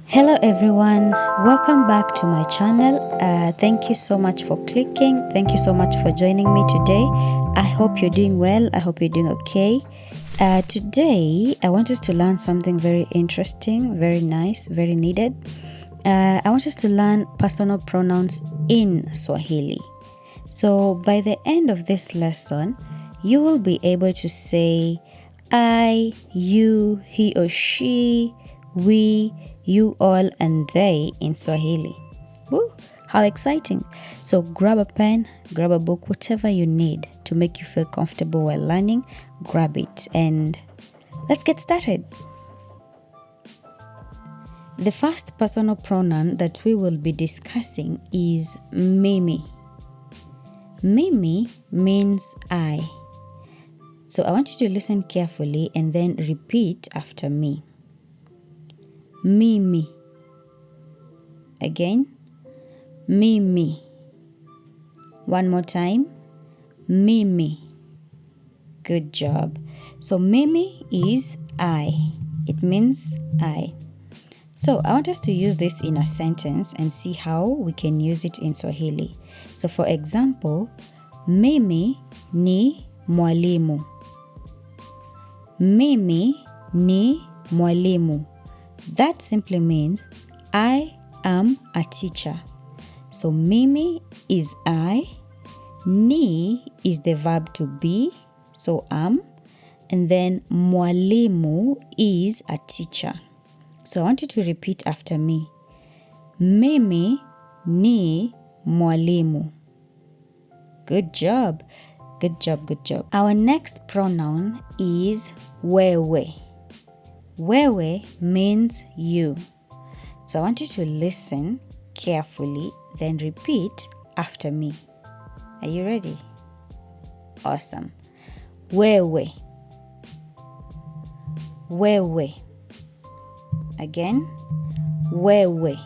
Hello everyone, welcome back to my channel. Thank you so much for clicking. Thank you so much for joining me today. I hope you're doing well. I hope you're doing okay. Today, I want us to learn something very interesting, very nice, very needed. I want us to learn personal pronouns in Swahili. So by the end of this lesson, you will be able to say I, you, he or she, we, you all, and they in Swahili. Woo, how exciting. So grab a pen, grab a book, whatever you need to make you feel comfortable while learning, grab it and let's get started. The first personal pronoun that we will be discussing is mimi. Mimi means I. So I want you to listen carefully and then repeat after me. Mimi. Again. Mimi. One more time. Mimi. Good job. So mimi is I. It means I. So I want us to use this in a sentence and see how we can use it in Swahili. So for example, mimi ni mwalimu. Mimi ni mwalimu. That simply means I am a teacher. So mimi is I, ni is the verb to be, so am, and then mwalimu is a teacher. So I want you to repeat after me. Mimi ni mwalimu. Good job. Good job, good job. Our next pronoun is wewe. Wewe means you. So I want you to listen carefully, then repeat after me. Are you ready? Awesome. Wewe. Wewe. Again. Wewe.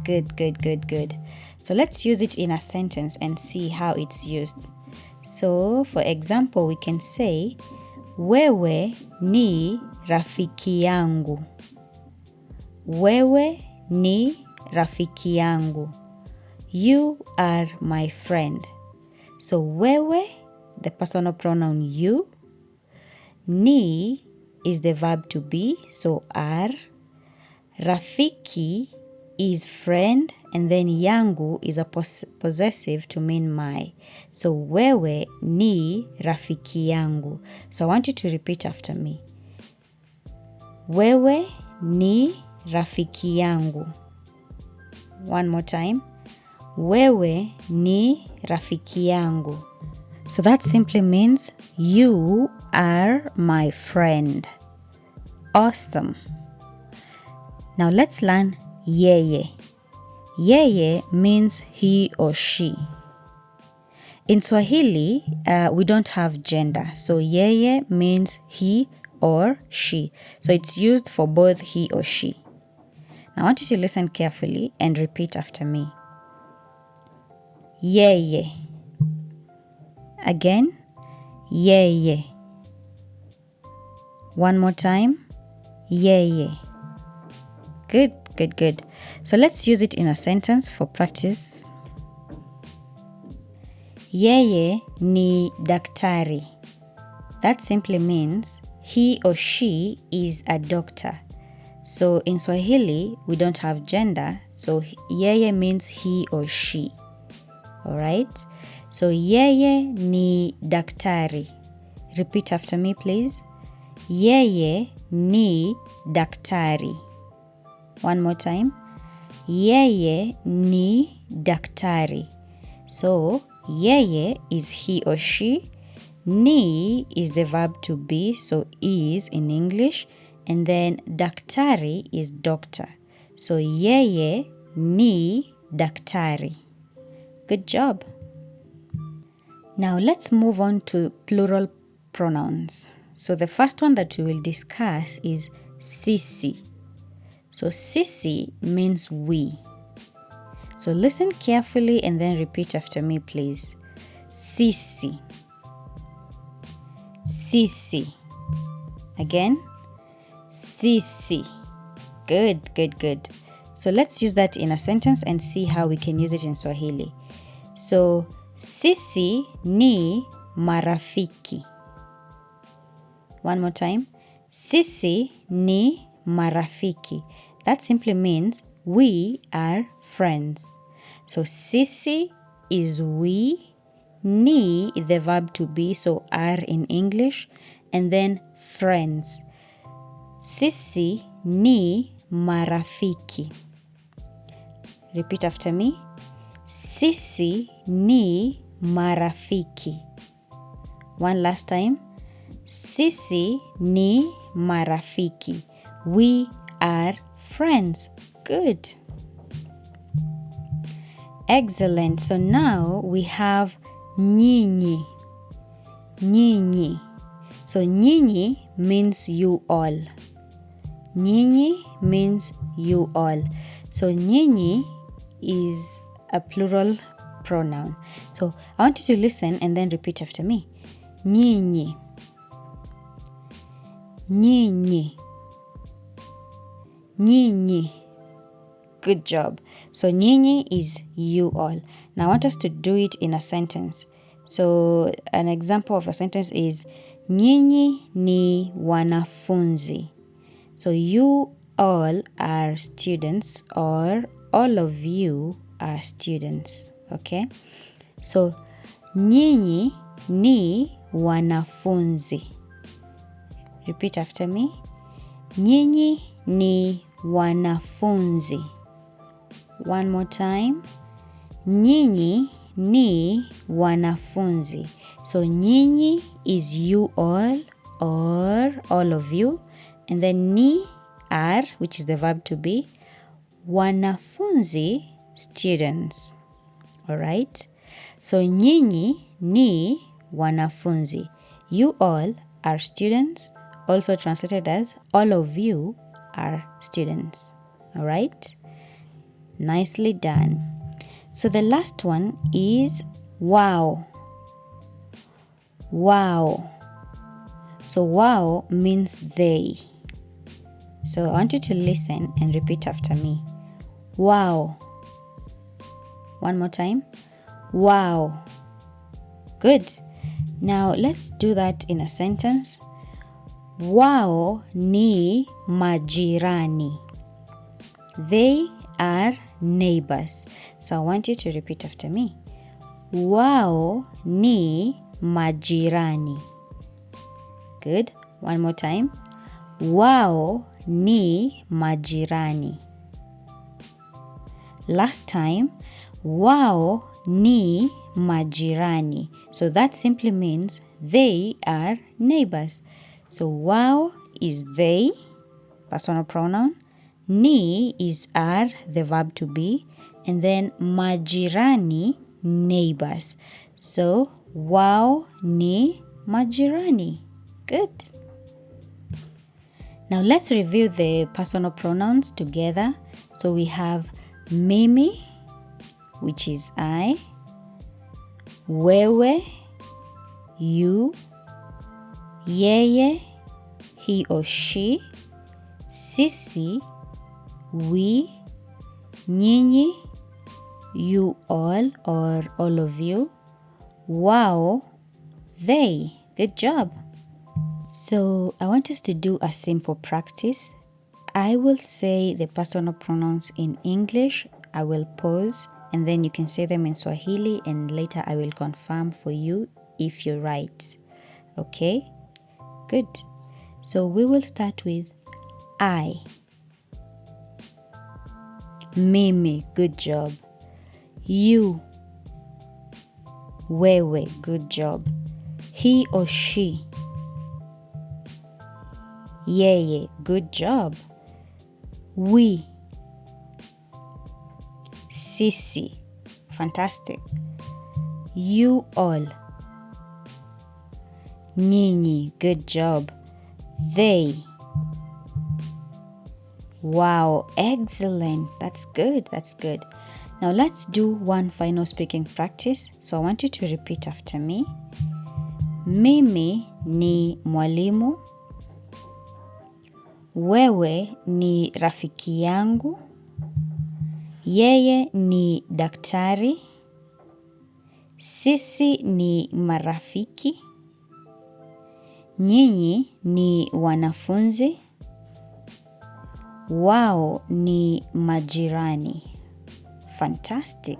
Good, good, good, good. So let's use it in a sentence and see how it's used. So for example, we can say, wewe ni rafiki yangu. Wewe ni rafiki yangu. You are my friend. So wewe, the personal pronoun you. Ni is the verb to be, so are. Rafiki is friend, and then yangu is a possessive to mean my. So wewe ni rafiki yangu. So I want you to repeat after me. Wewe ni rafiki yangu. One more time. Wewe ni rafiki yangu. So that simply means you are my friend. Awesome. Now let's learn yeye. Yeye means he or she. In Swahili, we don't have gender. So yeye means he or she. So it's used for both he or she. Now I want you to listen carefully and repeat after me. Yeye. Again. Yeye. One more time. Yeye. Good, good, good. So let's use it in a sentence for practice. Yeye ni daktari. That simply means he or she is a doctor. So in Swahili, we don't have gender. So yeye means he or she. Alright? So yeye ni daktari. Repeat after me, please. Yeye ni daktari. One more time. Yeye ni daktari. So yeye is he or she. Ni is the verb to be, so is in English. And then daktari is doctor. So yeye ni daktari. Good job. Now let's move on to plural pronouns. So the first one that we will discuss is Sisi. So Sisi means we. So listen carefully and then repeat after me, please. Sisi. Sisi. Again. Sisi. Good, good, good. So let's use that in a sentence and see how we can use it in Swahili. So, sisi ni marafiki. One more time. Sisi ni marafiki. That simply means we are friends. So, sisi is we, ni is the verb to be, so are in English, and then friends. Sisi ni marafiki. Repeat after me. Sisi ni marafiki. One last time. Sisi ni marafiki. We are friends. Good. Excellent. So now we have nyinyi. Nyinyi. So nyinyi means you all. Nyinyi means you all. So nyinyi is a plural pronoun. So I want you to listen and then repeat after me. Nyinyi. Nyinyi. Nyinyi. Good job. So nyinyi is you all. Now I want us to do it in a sentence. So an example of a sentence is nyinyi ni wanafunzi. So you all are students, or all of you are students. Okay? So nyinyi ni wanafunzi. Repeat after me. Nyinyi ni wanafunzi. One more time. Nyinyi ni wanafunzi. So nyinyi is you all, or all of you, and then ni are, which is the verb to be, wanafunzi, students. All right? So nyinyi ni wanafunzi. You all are students, also translated as all of you are students. All right? Nicely done. So the last one is wow. Wow. So wow means they. So I want you to listen and repeat after me. Wow. One more time. Wow. Good. Now let's do that in a sentence. Wao ni majirani. They are neighbors. So I want you to repeat after me. Wao ni majirani. Good. One more time. Wao ni majirani. Last time. Wao ni majirani. So that simply means they are neighbors. So wao is they, personal pronoun. Ni is are, the verb to be. And then majirani, neighbors. So wao ni majirani. Good. Now let's review the personal pronouns together. So we have mimi, which is I. Wewe, you. Yeye, he or she. Sisi, we. Nyinyi, you all or all of you. Wao, they. Good job. So I want us to do a simple practice. I will say the personal pronouns in English. I will pause and then you can say them in Swahili, and later I will confirm for you if you're right. Okay? Good. So we will start with I. Mimi, good job. You. Wewe, good job. He or she. Yeye, good job. We. Sisi, fantastic. You all. Nyinyi, good job. They. Wow, excellent. That's good. That's good. Now let's do one final speaking practice. So I want you to repeat after me. Mimi ni mwalimu. Wewe ni rafiki yangu. Yeye ni daktari. Sisi ni marafiki. Nyinyi ni wanafunzi. Wao ni majirani. Fantastic.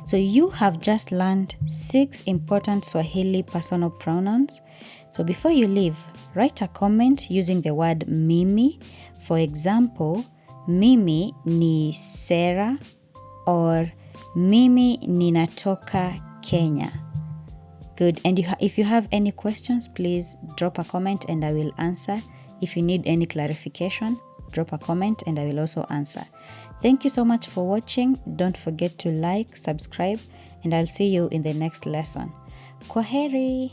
So you have just learned 6 important Swahili personal pronouns. So before you leave, write a comment using the word mimi. For example, mimi ni Sarah or mimi ninatoka Kenya. Good. And if you have any questions, please drop a comment and I will answer. If you need any clarification, drop a comment and I will also answer. Thank you so much for watching. Don't forget to like, subscribe, and I'll see you in the next lesson. Kwaheri.